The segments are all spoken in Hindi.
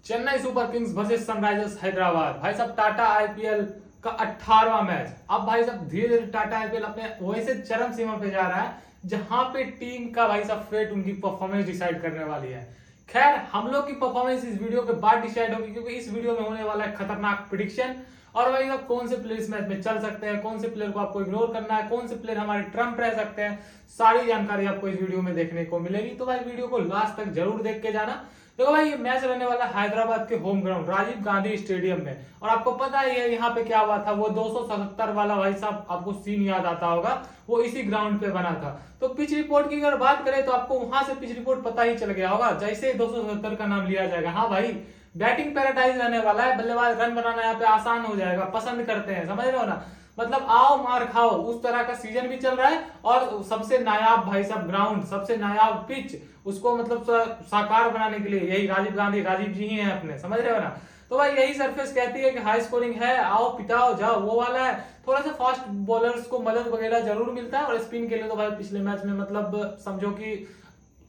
Chennai super Kings versus Sunrisers Hyderabad. भाई साहब टाटा आईपीएल का 18वां मैच। अब भाई साहब धीरे धीरे टाटा आईपीएल अपने वैसे चरम सीमा पे जा रहा है जहां पे टीम का भाई साहब फेट उनकी परफॉर्मेंस डिसाइड करने वाली है। खैर हम लोग की परफॉर्मेंस इस वीडियो के बाद डिसाइड होगी क्योंकि इस वीडियो में होने वाला है खतरनाक प्रिडिक्शन और भाई साहब कौन से प्लेयर इस मैच में चल सकते हैं, कौन से प्लेयर को आपको इग्नोर करना है, कौन से प्लेयर हमारे ट्रम्प रह सकते हैं, सारी जानकारी आपको इस वीडियो में देखने को मिलेगी। तो भाई वीडियो को लास्ट तक जरूर देख के जाना। देखो भाई ये मैच रहने वाला है हैदराबाद के home ground Rajiv Gandhi stadium में और आपको पता ही है यहाँ पे क्या हुआ था, वो 277 वाला भाई साहब आपको सीन याद आता होगा, वो इसी ग्राउंड पे बना था। तो पिच रिपोर्ट की अगर बात करें तो आपको वहां से पिच रिपोर्ट पता ही चल गया होगा, जैसे 277 का नाम लिया जाएगा। हाँ भाई बैटिंग पैराडाइज रहने वाला है, बल्लेबाज रन बनाना यहाँ पे आसान हो जाएगा, पसंद करते हैं, समझ रहे हो ना, मतलब आओ मार खाओ उस तरह का सीजन भी चल रहा है। और सबसे नायाब भाई साहब ग्राउंड, सबसे नायाब पिच, उसको मतलब साकार बनाने के लिए यही राजीव जी ही हैं अपने, समझ रहे हो ना। तो भाई यही सरफेस कहती है कि हाई स्कोरिंग है, आओ पिटाओ जाओ, वो वाला है। थोड़ा सा फास्ट बॉलर्स को मदद वगैरह जरूर मिलता है और स्पिन के लिए तो भाई पिछले मैच में मतलब समझो कि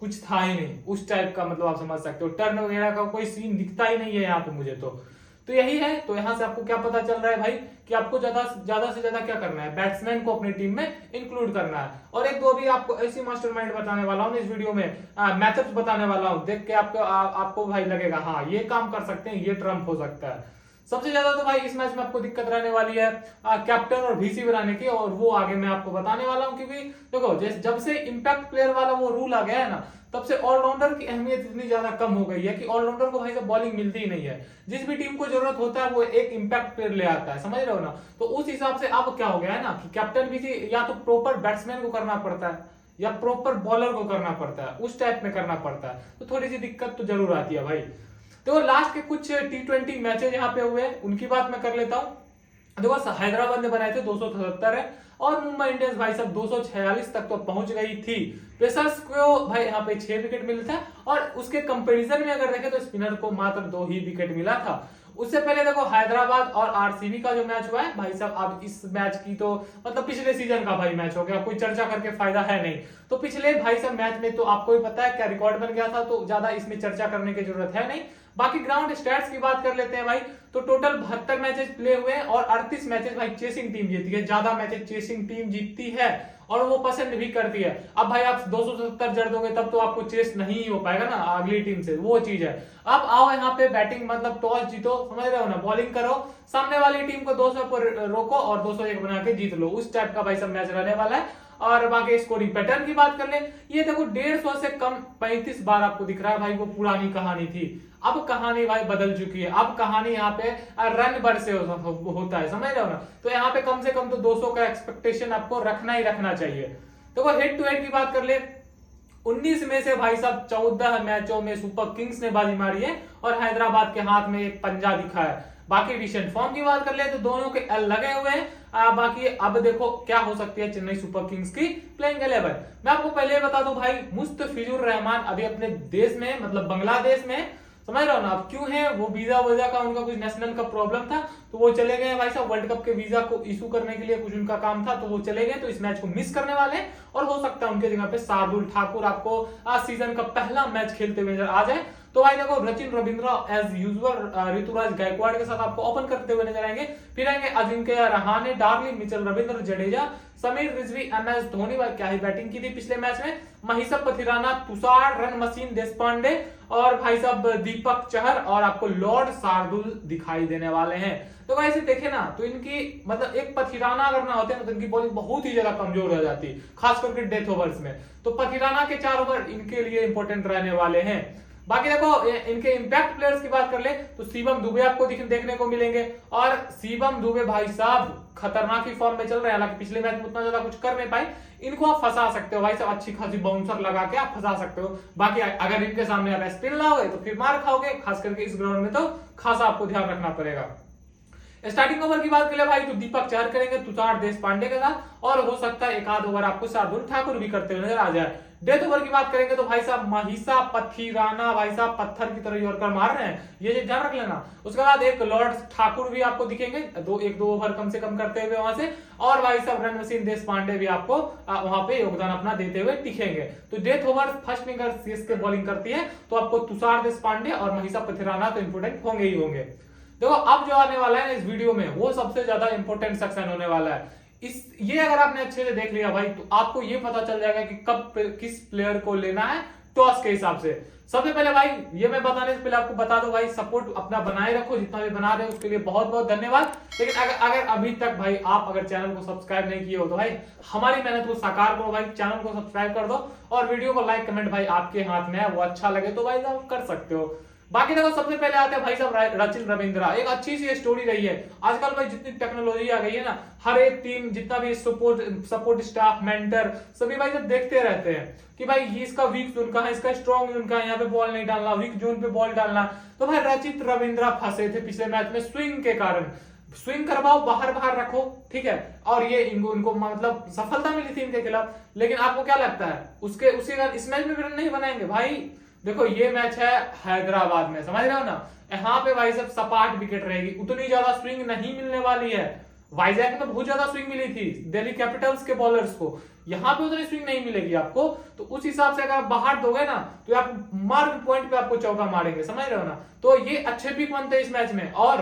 कुछ था ही नहीं उस टाइप का, मतलब आप समझ सकते हो टर्न वगैरह का कोई सीन दिखता ही नहीं है यहाँ पे मुझे तो यही है। तो यहाँ से आपको क्या पता चल रहा है भाई कि आपको ज्यादा से ज्यादा क्या करना है, बैट्समैन को अपनी टीम में इंक्लूड करना है। और एक दो भी आपको ऐसी मास्टरमाइंड बताने वाला हूँ इस वीडियो में, मैचअप्स बताने वाला हूँ, देख के आपको भाई लगेगा हाँ ये काम कर सकते हैं, ये ट्रम्प हो सकता है। सबसे ज्यादा तो भाई इस मैच में आपको दिक्कत रहने वाली है कैप्टन और वीसी बनाने की, और वो आगे मैं आपको बताने वाला हूँ। क्योंकि देखो जब से इंपैक्ट प्लेयर वाला वो रूल आ गया है ना, तब से ऑलराउंडर की अहमियत इतनी ज्यादा कम हो गई है कि ऑलराउंडर को भाई साहब बॉलिंग मिलती ही नहीं है। जिस भी टीम को जरूरत होता है वो एक इंपैक्ट प्लेयर ले आता है, समझ रहे हो ना। तो उस हिसाब से अब क्या हो गया है ना कि कैप्टन भी या तो प्रॉपर बैट्समैन को करना पड़ता है या प्रॉपर बॉलर को करना पड़ता है, उस टाइप में करना पड़ता है। तो थोड़ी सी दिक्कत तो जरूर आती है भाई। तो लास्ट के कुछ T20 मैचेस यहाँ पे हुए उनकी बात मैं कर लेता हूँ। देखो हैदराबाद ने बनाए थे 277 है और मुंबई इंडियंस भाई साहब 246 तक तो पहुंच गई थी। पेसर्स को भाई यहाँ पे 6 विकेट मिले थे और उसके कंपैरिजन में अगर देखें तो स्पिनर को मात्र 2 ही विकेट मिला था। उससे पहले देखो हैदराबाद और आरसीबी का जो मैच हुआ है भाई साहब, अब इस मैच की तो मतलब पिछले सीजन का भाई मैच हो गया, कोई चर्चा करके फायदा है नहीं। तो पिछले भाई साहब मैच में तो आपको भी पता है क्या रिकॉर्ड बन गया था, तो ज्यादा इसमें चर्चा करने की जरूरत है नहीं। बाकी ग्राउंड स्टैट्स की बात कर लेते हैं भाई। तो टोटल 72 मैचेस प्ले हुए हैं और 38 मैचेस भाई चेसिंग टीम जीती है, ज्यादा मैचेस चेसिंग टीम जीतती है और वो पसंद भी करती है। अब भाई आप 277 जड़ दोगे तब तो आपको चेस नहीं हो पाएगा ना अगली टीम से, वो चीज है। अब आओ यहाँ पे बैटिंग मतलब टॉस जीतो, समझ रहे हो ना, बॉलिंग करो, सामने वाली टीम को 200 पर रोको और 201 बना के जीत लो, उस टाइप का भाई सब मैच रहने वाला है। और बाकी स्कोरिंग पैटर्न की बात कर ले, ये देखो 150 से कम 35 बार आपको दिख रहा है भाई, वो पुरानी कहानी थी। अब कहानी भाई बदल चुकी है, अब कहानी यहाँ पे रन बर से होता है, समझ रहे हो ना। तो यहाँ पे कम से कम तो 200 का एक्सपेक्टेशन आपको रखना ही रखना चाहिए। देखो हेड टू हेड की बात कर ले, 19 में से भाई साहब 14 मैचों में सुपर किंग्स ने बाजी मारी है और हैदराबाद के हाथ में एक पंजा दिखा है। बाकी रिसेंट फॉर्म की बात कर ले तो दोनों के एल लगे हुए हैं। बाकी अब देखो क्या हो सकती है चेन्नई सुपर किंग्स की प्लेइंग 11। मैं आपको पहले बता दूं भाई, मुस्तफिजुर रहमान अभी अपने देश में मतलब बांग्लादेश में, समझ रहे हो ना। अब क्यों है वो वीजा वजह का, उनका कुछ नेशनल का प्रॉब्लम था तो वो चले गए भाई साहब, वर्ल्ड कप के वीजा को इशू करने के लिए कुछ उनका काम था तो वो चले गए। तो इस मैच को मिस करने वाले हैं और हो सकता है उनके जगह पे शार्दुल ठाकुर आपको आज सीजन का पहला मैच खेलते हुए नजर आ जाए। तो भाई देखो सचिन रविंद्र एज यूजुअल ऋतुराज गायकवाड़ के साथ आपको ओपन करते हुए नजर आएंगे। फिर आएंगे Ajinkya Rahane, darling Mitchell, Ravindra Jadeja, Sameer Rizvi, MS Dhoni, क्या ही बैटिंग की थी पिछले मैच में, महिषभ पथिराना, तुषार, रन मशीन देशपांडे और भाई साहब दीपक चहर और आपको लॉर्ड शार्दुल दिखाई देने वाले हैं। तो भाई ऐसे देखे ना तो इनकी मतलब एक पथिराना अगर ना होते ना तो इनकी बॉलिंग बहुत ही ज्यादा कमजोर हो जाती, खास करके डेथ ओवर्स में। तो पथिराना के 4 ओवर इनके लिए इंपॉर्टेंट रहने वाले हैं। बाकी देखो इनके इंपैक्ट प्लेयर्स की बात कर ले तो शिवम दुबे आपको देखने को मिलेंगे और शिवम दुबे भाई साहब खतरनाक ही फॉर्म में चल रहे हैं। हालांकि पिछले मैच में उतना ज्यादा कुछ कर नहीं पाए, इनको आप फंसा सकते हो भाई साहब, अच्छी खासी बाउंसर लगा के आप फंसा सकते हो। बाकी अगर इनके सामने आप स्पिन लाओगे तो फिर मार खाओगे, खास करके इस ग्राउंड में तो खासा आपको ध्यान रखना पड़ेगा। स्टार्टिंग ओवर की बात करें भाई तो दीपक चहर करेंगे तुषार देशपांडे के साथ और हो सकता है एक आध ओवर आपको शार्दुल ठाकुर भी करते हुए नजर आ जाए। डेथ ओवर की बात करेंगे तो भाई साहब महिषा पथिराना भाई साहब पत्थर की तरह यॉर्कर मार रहे हैं, ये चीज ध्यान रख लेना। उसके बाद एक लॉर्ड ठाकुर भी आपको दिखेंगे, एक दो ओवर कम से कम करते हुए वहां से, और भाई साहब रणमसीन देश पांडे भी आपको वहां पे योगदान अपना देते हुए दिखेंगे। तो डेथ ओवर फर्स्ट में अगर सीएसके बॉलिंग करती है तो आपको तुषार देश पांडे और महिषा पथिराना तो इंपोर्टेंट होंगे ही होंगे। देखो अब जो आने वाला है इस वीडियो में वो सबसे ज्यादा इंपॉर्टेंट सेक्शन होने वाला है। ये अगर आपने अच्छे से देख लिया भाई तो आपको ये पता चल जाएगा कि कब किस प्लेयर को लेना है टॉस के हिसाब से। सबसे पहले भाई ये मैं बताने से पहले आपको बता दो भाई, सपोर्ट अपना बनाए रखो, जितना भी बना रहे हो उसके लिए बहुत बहुत धन्यवाद। लेकिन अगर अभी तक भाई आप अगर चैनल को सब्सक्राइब नहीं किए हो तो भाई हमारी मेहनत को साकार करो भाई, चैनल को सब्सक्राइब कर दो और वीडियो को लाइक कमेंट भाई आपके हाथ में है, वो अच्छा लगे तो भाई आप कर सकते हो। बाकी देखो सबसे पहले आते हैं भाई साहब रचिन रविंद्रा। एक अच्छी सी स्टोरी रही है आजकल भाई, जितनी टेक्नोलॉजी आ गई है ना, हर एक टीम जितना भी सपोर्ट स्टाफ मेंटर सभी भाई सब देखते रहते हैं कि भाई ये इसका वीक जोन कहां है, इसका स्ट्रॉन्ग जोन कहां है, यहाँ पे बॉल नहीं डालना, वीक जोन पे बॉल डालना। तो भाई रचित रविंद्रा फंसे थे पिछले मैच में स्विंग के कारण, स्विंग करवाओ बाहर बाहर रखो, ठीक है, और ये इनको मतलब सफलता मिली थी इनके खिलाफ। लेकिन आपको क्या लगता है उसके इस मैच में भी रन नहीं बनाएंगे भाई? देखो ये मैच है हैदराबाद में, समझ रहे हो ना, यहाँ पे भाई सब सपाट विकेट रहेगी, उतनी ज्यादा स्विंग नहीं मिलने वाली है। वाइजैक में बहुत ज्यादा स्विंग मिली थी दिल्ली कैपिटल्स के बॉलर्स को, यहाँ पे उतनी स्विंग नहीं मिलेगी आपको। तो उस हिसाब से अगर आप बाहर दोगे ना तो आप मार्क पॉइंट पे आपको चौका मारेंगे, समझ रहे हो ना। तो ये अच्छे पिक बनते हैं इस मैच में, और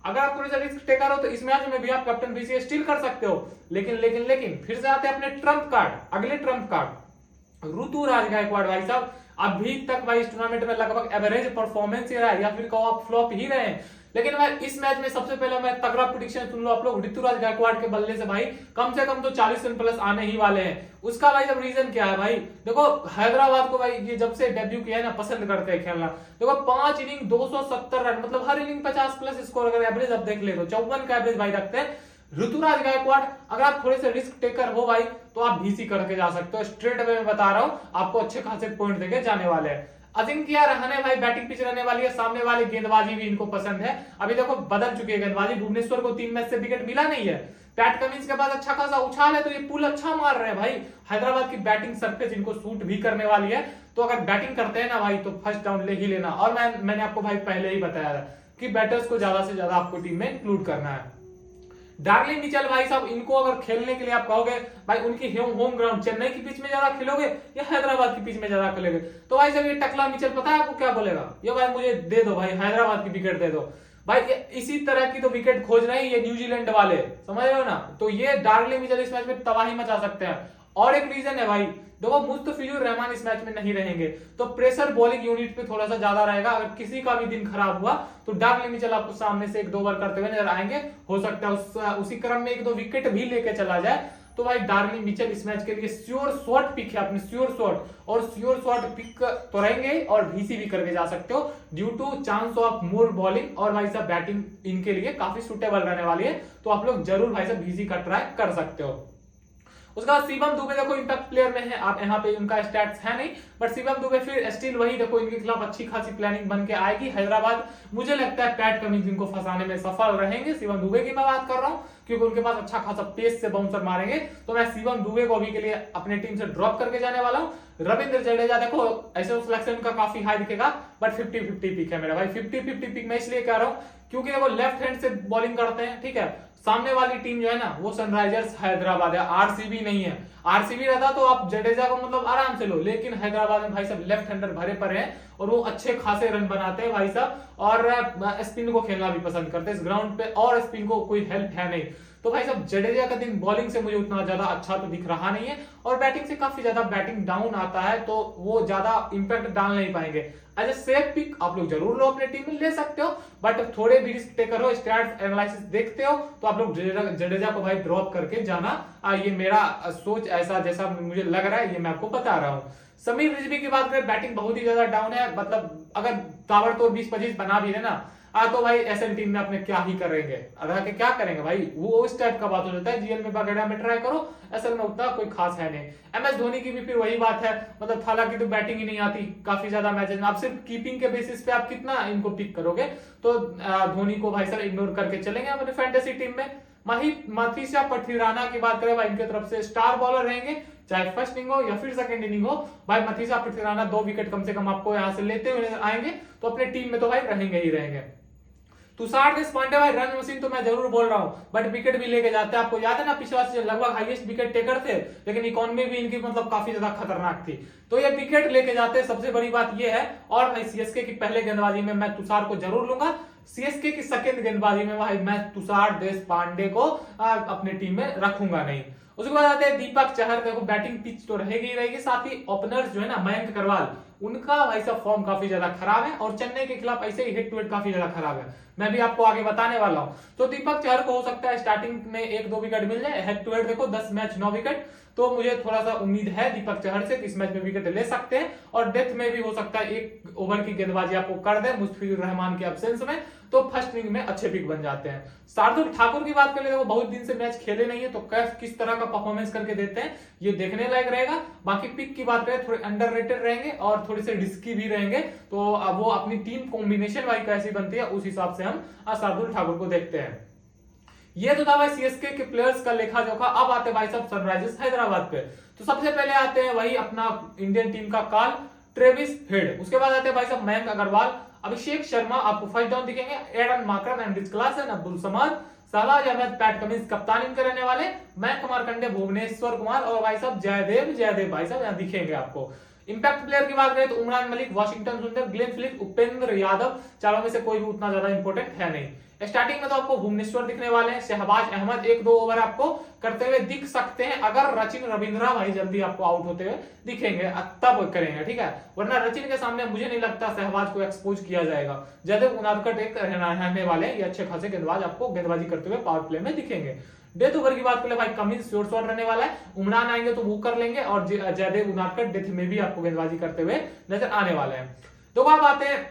अगर आप थोड़ी सा रिस्क टेकर हो तो इस मैच में भी आप कैप्टन बीसीए स्टील कर सकते हो। लेकिन फिर से आते हैं अपने ट्रम्प कार्ड, अगले ट्रम्प कार्ड ऋतुराज गायकवाड़। भाई साहब अभी तक भाई इस टूर्नामेंट में लगभग एवरेज परफॉर्मेंस ही रहा है, या फिर कहो आप फ्लॉप ही रहे हैं। लेकिन भाई इस मैच में सबसे पहले मैं तगड़ा प्रेडिक्शन सुन लो आप लोग, ऋतुराज गायकवाड़ के बल्ले से भाई कम से कम तो 40 रन प्लस आने ही वाले हैं। उसका भाई जब रीजन क्या है भाई, देखो हैदराबाद को भाई ये जब से डेब्यू किया है ना पसंद करते हैं खेलना। देखो 5 इनिंग 270 रन, मतलब हर इनिंग 50 प्लस स्कोर, अगर एवरेज आप देख ले तो 54 का एवरेज भाई रखते हैं ऋतुराज गायकवाड़। अगर आप थोड़े से रिस्क टेकर हो भाई तो आप भीसी करके जा सकते हो, स्ट्रेट वे में बता रहा हूं, आपको अच्छे खासे पॉइंट देके जाने वाले हैं। अजिंक्य रहाणे भाई बैटिंग पिच रहने वाली है, सामने वाले गेंदबाजी भी इनको पसंद है। अभी देखो बदल चुकी है गेंदबाजी, भुवनेश्वर को 3 मैच से विकेट मिला नहीं है, पैट कमिंस के बाद अच्छा खासा उछाल है, तो ये पुल अच्छा मार रहे हैं भाई। हैदराबाद की बैटिंग सरफेस इनको सूट भी करने वाली है, तो अगर बैटिंग करते हैं ना भाई तो फर्स्ट डाउन ले ही लेना। और मैंने आपको भाई पहले ही बताया था कि बैटर्स को ज्यादा से ज्यादा आपको टीम में इंक्लूड करना है। डार्लिन मिचेल भाई साहब, इनको अगर खेलने के लिए आप कहोगे भाई उनकी होम ग्राउंड चेन्नई की पिच में ज्यादा खेलोगे या हैदराबाद की पिच में ज्यादा खेलोगे, तो भाई साहब ये टकला मिचेल पता है आपको क्या बोलेगा, ये भाई मुझे दे दो भाई, हैदराबाद की विकेट दे दो भाई। इसी तरह की तो विकेट खोज रहे हैं ये न्यूजीलैंड वाले, समझ रहे हो ना। तो ये डार्लिन मिचेल इस मैच में तबाही मचा सकते हैं। और एक रीजन है भाई, देखो मुस्तफिजुर रहमान इस मैच में नहीं रहेंगे, तो प्रेशर बॉलिंग यूनिट पे थोड़ा सा ज्यादा रहेगा। अगर किसी का भी दिन खराब हुआ तो डार्लिन मिचेल आपको सामने से 1-2 ओवर करते हुए नजर आएंगे, हो सकता है उसी क्रम में 1-2 विकेट भी लेके चला जाए। तो भाई डार्लिन मिचेल इस मैच के लिए श्योर शॉट पिक है अपनी, श्योर शॉट, और श्योर शॉट पिक तो रहेंगे और भीसी भी करके जा सकते हो due to chance of more bowling. और भाई साहब बैटिंग इनके लिए काफी सुटेबल रहने वाली है, तो आप लोग जरूर भाई साहब भीसी का ट्राई कर सकते हो। उसके बाद शिवम दुबे देखो इंपैक्ट प्लेयर में है, आप यहाँ पे उनका स्टैट्स है नहीं, बट शिवम दुबे फिर स्टिल वही देखो इनके खिलाफ अच्छी खासी प्लानिंग बन के आएगी हैदराबाद। मुझे लगता है पैट कमिंस इनको फंसाने में सफल रहेंगे। शिवम दुबे की मैं बात कर रहा हूँ क्योंकि उनके पास अच्छा खासा पेस से बाउंसर मारेंगे, तो मैं शिवम दुबे को अभी के लिए अपने टीम से ड्रॉप करके जाने वाला हूँ। रविंद्र जडेजा देखो ऐसे सिलेक्शन का काफी हाई दिखेगा, बट 50-50 पिक है मेरा भाई। 50-50 पिक मैं इसलिए कह रहा हूँ क्योंकि देखो लेफ्ट हैंड से बॉलिंग करते हैं, ठीक है, सामने वाली टीम जो है ना वो सनराइजर्स हैदराबाद है, आरसीबी नहीं है। आरसीबी रहता तो आप जडेजा को मतलब आराम से लो, लेकिन हैदराबाद में भाई साहब लेफ्ट हैंडर भरे पड़े हैं और वो अच्छे खासे रन बनाते हैं भाई साहब, और स्पिन को खेलना भी पसंद करते हैं इस ग्राउंड पे, और स्पिन को कोई हेल्प है नहीं। तो भाई साहब जडेजा का दिन बॉलिंग से मुझे उतना ज्यादा अच्छा तो दिख रहा नहीं है, और बैटिंग से काफी ज्यादा बैटिंग डाउन आता है, तो वो ज्यादा इंपैक्ट डाल नहीं पाएंगे। As a safe pick up लोग जरूर लो, अपने टीम में ले सकते हो, बट थोड़े भी रिस्क टेकर हो, स्टैट्स एनालिसिस देखते हो, तो आप लोग जडेजा को भाई ड्रॉप करके जाना। ये मेरा सोच ऐसा जैसा मुझे लग रहा है ये मैं आपको बता रहा हूँ। समीर रिजवी की बात करें, बैटिंग बहुत ही ज्यादा डाउन है, मतलब अगर ताबड़तोड़ 20-25 बना भी है ना तो भाई एसएल टीम में अपने क्या ही करेंगे, अगर के क्या करेंगे भाई, वो उस टाइप का बात हो जाता है। जीएल में वगैरह में ट्राई करो, एसएल में उतना कोई खास है नहीं। एमएस धोनी की भी फिर वही बात है, मतलब हालांकि तो बैटिंग ही नहीं आती काफी ज्यादा मैचेस में, आप सिर्फ कीपिंग के बेसिस पे आप कितना इनको पिक करोगे, तो धोनी को भाई साहब इग्नोर करके चलेंगे अपने फैंटेसी टीम में। मनीषा पथिराना की बात करें भाई, इनके तरफ से स्टार बॉलर रहेंगे, चाहे फर्स्ट इनिंग हो या फिर सेकंड इनिंग हो, भाई मथीसा पथिराना 2 विकेट कम से कम आपको यहां से लेते हुए आएंगे, तो अपने टीम में तो भाई रहेंगे ही रहेंगे। तुषार देशपांडे भाई रन मशीन तो मैं जरूर बोल रहा हूं, बट विकेट भी लेके जाते हैं। आपको याद है ना पिछला सीजन लगभग हाईएस्ट विकेट टेकर थे, लेकिन इकोनॉमी भी इनकी मतलब काफी ज्यादा खतरनाक थी, तो ये विकेट लेके जाते हैं, सबसे बड़ी बात ये है। और भाई सीएसके की पहले गेंदबाजी में मैं तुषार को जरूर लूंगा, सीएसके की सेकंड गेंदबाजी में भाई मैं तुषार देशपांडे को अपनी टीम में रखूंगा नहीं। उसके बाद आते हैं दीपक चहर। देखो बैटिंग पिच तो रहेगी ही रहेगी, साथ ही ओपनर्स जो है ना मयंक अग्रवाल, उनका भाई साहब फॉर्म काफी ज्यादा खराब है, और चेन्नई के खिलाफ ऐसे ही हेड टू हेड काफी ज्यादा खराब है, मैं भी आपको आगे बताने वाला हूं। तो दीपक चहर को हो सकता है स्टार्टिंग में 1-2 विकेट मिल जाए, हेड टू हेड देखो 10 मैच 9 विकेट, तो मुझे थोड़ा सा उम्मीद है दीपक चहर से इस मैच में विकेट ले सकते हैं, और डेथ में भी हो सकता है 1 ओवर की गेंदबाजी आपको कर दे मुस्तफिजुर रहमान के एब्सेंस में, तो फर्स्ट इनिंग में अच्छे पिक बन जाते हैं। शार्दुल ठाकुर की बात कर ले, वो बहुत दिन से मैच खेले नहीं है, तो किस तरह का परफॉर्मेंस करके देते हैं ये देखने लायक रहेगा। बाकी पिक की बात करें, थोड़े अंडररेटेड रहेंगे और थोड़े से रिस्की भी रहेंगे, तो अब वो अपनी टीम कॉम्बिनेशन भाई कैसी बनती है उस हिसाब से हम शार्दुल ठाकुर को देखते हैं। ये तो था भाई सीएसके के प्लेयर्स का लेखा जोखा। अब आते भाई साहब सनराइजर्स हैदराबाद पे, तो सबसे पहले आते हैं वही अपना इंडियन टीम का काल ट्रेविस हेड, उसके बाद आते हैं भाई साहब मयंक अग्रवाल, अभिषेक शर्मा आपको फर्स्ट डाउन दिखेंगे, Aiden Markram, Heinrich Klaasen, Abdul Samad, Shahbaz Ahmed, Pat Cummins कप्तान इनके रहने वाले, मयंक मार्कंडे, भुवनेश्वर कुमार और भाई साहब जयदेव भाई साहब यहाँ दिखेंगे आपको। इंपैक्ट प्लेयर की बात करें तो उमरान मलिक, वाशिंगटन सुंदर, ग्लेन फिलिप्स, उपेंद्र यादव, चारों में से कोई भी उतना ज्यादा इंपॉर्टेंट है नहीं। स्टार्टिंग में तो आपको भुवनेश्वर दिखने वाले हैं, शहबाज अहमद 1-2 ओवर आपको करते हुए दिख सकते हैं, अगर रचिन रविंद्रा भाई जल्दी आपको आउट होते हुए दिखेंगे तब करेंगे, ठीक है, वरना रचिन के सामने मुझे नहीं लगता शहबाज को एक्सपोज किया जाएगा। जयदेव उनादकट एक रहने वाले ये अच्छे खासे गेंदबाज आपको गेंदबाजी करते हुए पावर प्ले में दिखेंगे। डेथ ओवर की बात करें भाई कमिंस श्योर शॉट रहने वाला है, उमरान आएंगे तो वो कर लेंगे, और जयदेव उनादकट डेथ में भी आपको गेंदबाजी करते हुए नजर आने वाले हैं। तो अब आते हैं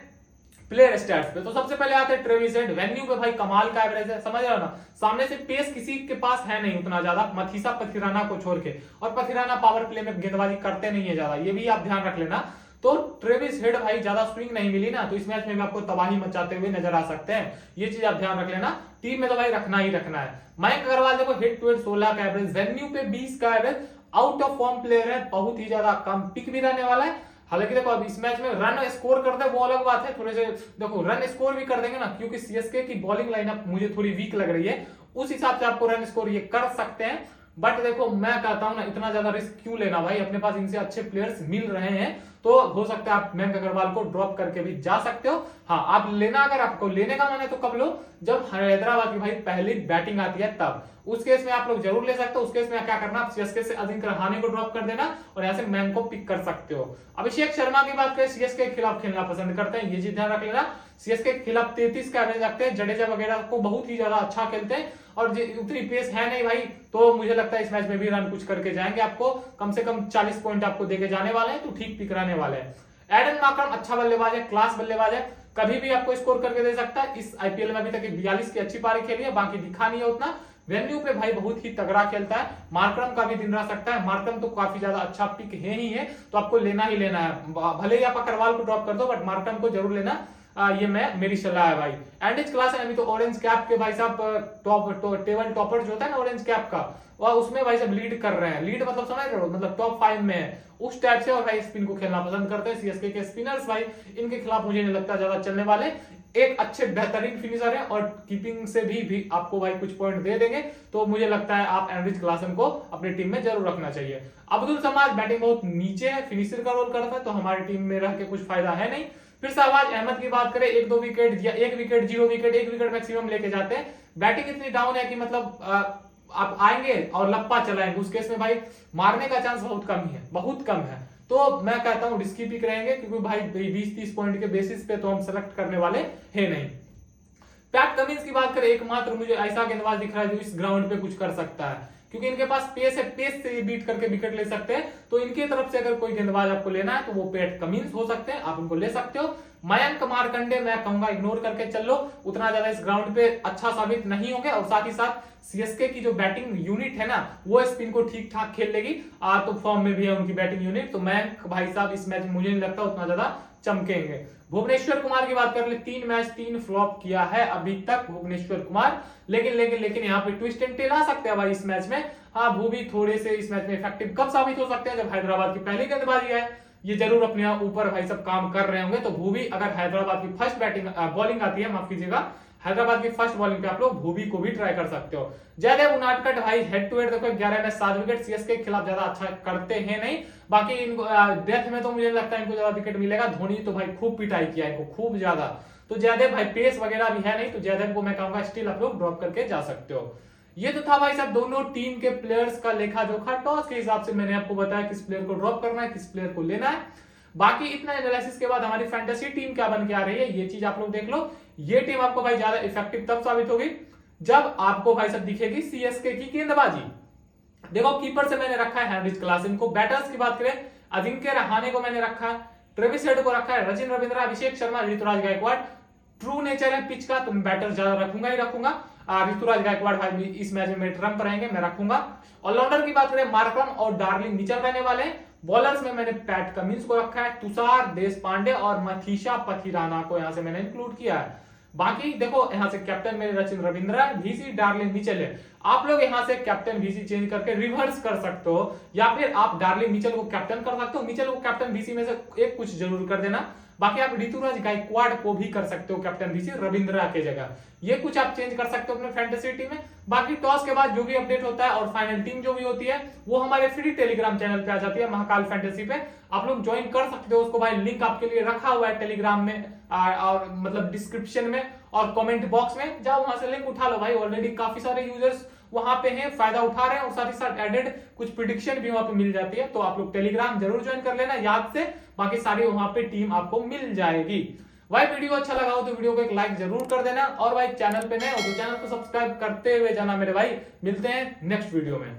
प्लेयर स्टैट्स पे, तो सबसे पहले आते हैं ट्रेविस हेड। वेन्यू पे भाई कमाल का एवरेज है, समझ रहे हो ना, सामने से पेस किसी के पास है नहीं उतना ज्यादा, मथीसा पथिराना को छोड़ के, और पथिराना पावर प्ले में गेंदबाजी करते नहीं है ज्यादा, ये भी आप ध्यान रख लेना। तो ट्रेविस हेड भाई ज्यादा स्विंग नहीं मिली ना, तो इस मैच में भी आपको तबाही मचाते हुए नजर आ सकते हैं, ये चीज आप ध्यान रख लेना। टीम में तो भाई रखना ही रखना है। मयंक अग्रवाल देखो हेड टू हेड 16 का एवरेज, वेन्यू पे 20 का average, out of form player है, बहुत ही ज्यादा कम पिक भी रहने वाला है। हालांकि देखो अब इस मैच में रन स्कोर करते हैं वो अलग बात है, थोड़े से देखो रन स्कोर भी कर देंगे ना, क्योंकि सीएसके की बॉलिंग लाइनअप मुझे थोड़ी वीक लग रही है, उस हिसाब से आपको रन स्कोर ये कर सकते हैं। बट देखो मैं कहता हूं ना, इतना ज्यादा रिस्क क्यों लेना भाई, अपने पास इनसे अच्छे प्लेयर्स मिल रहे हैं, तो हो सकता है आप मयंक अग्रवाल को ड्रॉप करके भी जा सकते हो। हाँ, आप लेना, अगर आपको लेने का मन है तो कब लो, जब हैदराबाद की भाई पहली बैटिंग आती है तब, उस केस में आप लोग जरूर ले सकते हो। उस केस में क्या करना, आप सीएसके से अजिंक्य रहाणे को ड्रॉप कर देना और यहाँ से मयंक को पिक कर सकते हो। अभिषेक शर्मा की बात करें, सीएसके के खिलाफ खेलना पसंद करते हैं, ये चीज ध्यान रख लेना। सीएसके के खिलाफ 33 का एवरेज रखते हैं, जडेजा वगैरह को बहुत ही ज्यादा अच्छा खेलते हैं, और उतनी पेस है नहीं भाई, तो मुझे लगता है इस मैच में भी रन कुछ करके जाएंगे, आपको कम से कम 40 पॉइंट आपको देके जाने वाले हैं, तो ठीक पिक रहने वाले हैं। एडन मार्करम अच्छा बल्लेबाज है, क्लास बल्लेबाज है, कभी भी आपको स्कोर करके दे सकता है। इस आईपीएल में अभी तक 42 की अच्छी पारी खेली है, बाकी दिखा नहीं है उतना। वेन्यू पे भाई बहुत ही तगड़ा खेलता है, मार्करम का भी दिन रह सकता है, मार्करम तो काफी ज्यादा अच्छा पिक है ही है, तो आपको लेना ही लेना है, भले ही आप अग्रवाल को ड्रॉप कर दो, बट मार्करम को जरूर लेना, ये मेरी सलाह है भाई। एंड्रिच क्लासन अभी तो ऑरेंज कैप के भाई साहब टेबल टॉपर जो होता है ना ऑरेंज कैप का, वह उसमें भाई सब लीड कर रहे हैं, लीड मतलब समझ रहे हो, मतलब टॉप 5 में है उस टाइप से, और भाई स्पिन को खेलना पसंद करते हैं। सीएसके के स्पिनर्स भाई इनके खिलाफ मुझे नहीं लगता ज्यादा चलने वाले, एक अच्छे बेहतरीन फिनिशर है, और कीपिंग से भी आपको भाई कुछ पॉइंट दे देंगे, तो मुझे लगता है आप एंड्रिच क्लासन को अपनी टीम में जरूर रखना चाहिए। अब्दुल समाद बैटिंग बहुत नीचे है, फिनिशर का रोल करता है, तो हमारी टीम में रह के कुछ फायदा है नहीं। फिर शहबाज अहमद की बात करें, 1-2 विकेट या 1 विकेट 0 विकेट 1 विकेट मैक्सिमम लेके जाते हैं, बैटिंग इतनी डाउन है कि मतलब आप आएंगे और लप्पा चलाएंगे, उस केस में भाई मारने का चांस बहुत कम ही है, बहुत कम है, तो मैं कहता हूं रिस्की पिक रहेंगे, क्योंकि भाई 20-30 पॉइंट के बेसिस पे तो हम सेलेक्ट करने वाले हैं नहीं। पैट कमिंस की बात करें, एकमात्र मुझे ऐसा गेंदबाज दिख रहा है जो इस ग्राउंड पे कुछ कर सकता है, क्योंकि इनके पास पेस है, पेस से बीट करके विकेट ले सकते हैं, तो इनकी तरफ से अगर कोई गेंदबाज आपको लेना है तो वो पैट कमिंस हो सकते हैं, आप उनको ले सकते हो। मयंक मार्कंडे मैं कहूंगा इग्नोर करके चल लो, उतना ज्यादा इस ग्राउंड पे अच्छा साबित नहीं होंगे, और साथ ही साथ सीएसके की जो बैटिंग यूनिट है ना, वो स्पिन को ठीक ठाक खेल लेगी, तो फॉर्म में भी है उनकी बैटिंग यूनिट, तो मयंक भाई साहब इस मैच में मुझे नहीं लगता उतना ज्यादा चमकेंगे। भुवनेश्वर कुमार की बात कर ले, 3 मैच 3 फ्लॉप किया है अभी तक भुवनेश्वर कुमार, लेकिन यहाँ पे ट्विस्ट एंड टेल आ सकते हैं भाई इस मैच में। हाँ, भूवी थोड़े से इस मैच में इफेक्टिव कब साबित हो सकते हैं, जब हैदराबाद की पहली गेंदबाजी है, ये जरूर अपने ऊपर भाई सब काम कर रहे होंगे। तो भूवी अगर हैदराबाद की फर्स्ट बॉलिंग आती है, माफ कीजिएगा, हैदराबाद की फर्स्ट बॉलिंग पे आप लोग भूवी को भी ट्राई कर सकते हो। जयदेव उनादकट भाई हेड टू हेड देखो 11 में 7 विकेट, सीएसके के खिलाफ ज्यादा अच्छा करते हैं नहीं, बाकी इनको डेथ में तो मुझे लगता है इनको ज्यादा विकेट मिलेगा। धोनी तो भाई खूब पिटाई किया इनको, खूब ज्यादा। तो जयदेव भाई पेस वगैरह भी है नहीं, तो जयदेव को मैं कहूंगा स्टिल आप लोग ड्रॉप करके जा सकते हो। ये तो था भाई साहब दोनों टीम के प्लेयर्स का लेखा जोखा। टॉस के हिसाब से मैंने आपको बताया किस प्लेयर को ड्रॉप करना है, किस प्लेयर को लेना है। बाकी इतना एनालिसिस के बाद हमारी फैंटेसी टीम क्या बन के आ रही है, ये चीज आप लोग देख लो। ये टीम आपको भाई ज्यादा इफेक्टिव तब साबित होगी जब आपको भाई सब दिखेगी सीएसके की गेंदबाजी। देखो, कीपर से मैंने रखा है हेनरिच क्लासन को। बैटर्स की बात करें, अजिंक्य रहाणे को मैंने रखा है, ट्रेविस हेड को रखा है, रचिन रविंद्रा, अभिषेक शर्मा, ऋतुराज गायकवाड़। ट्रू नेचर है पिच का, तो मैं बैटर ज्यादा रखूंगा ही रखूंगा। ऋतुराज गायकवाड़ भाई इस मैच में मेरे ट्रम्प रहेंगे, मैं रखूंगा। ऑलराउंडर की बात करें, मार्करम और डार्लिंग मिचेल रहने वाले। बॉलर्स में मैंने पैट कमिंस को रखा है, तुषार देशपांडे और मथीशा पथिराना को यहां से मैंने इंक्लूड किया है। बाकी देखो, यहां से कैप्टन मेरे Rachin Ravindra, VC darling Mitchell है। आप लोग यहां से कैप्टन वीसी चेंज करके रिवर्स कर सकते हो, या फिर आप डार्लिंग मिचेल को कैप्टन कर सकते हो, मिचेल को कैप्टन वीसी में से एक कुछ जरूर कर देना। बाकी आप ऋतुराज गायकवाड़ को भी कर सकते हो कैप्टन वीसी रविंद्रा के जगह, ये कुछ आप चेंज कर सकते हो अपने फैंटेसी टीम में। बाकी टॉस के बाद जो भी अपडेट होता है और फाइनल टीम जो भी होती है वो हमारे फ्री टेलीग्राम चैनल पे आ जाती है, महाकाल फैंटेसी पे। आप लोग ज्वाइन कर सकते हो उसको भाई, लिंक आपके लिए रखा हुआ है टेलीग्राम में और मतलब डिस्क्रिप्शन में और कमेंट बॉक्स में, जाओ वहां से लिंक उठा लो भाई। ऑलरेडी काफी सारे यूजर्स वहां पे हैं, फायदा उठा रहे हैं, और साथ ही साथ एडेड कुछ प्रिडिक्शन भी वहां पे मिल जाती है। तो आप लोग टेलीग्राम जरूर ज्वाइन कर लेना याद से, बाकी सारी वहां पे टीम आपको मिल जाएगी। भाई वीडियो अच्छा लगा हो तो वीडियो को एक लाइक जरूर कर देना, और भाई चैनल पे नए हो तो चैनल को सब्सक्राइब करते हुए जाना मेरे भाई। मिलते हैं नेक्स्ट वीडियो में।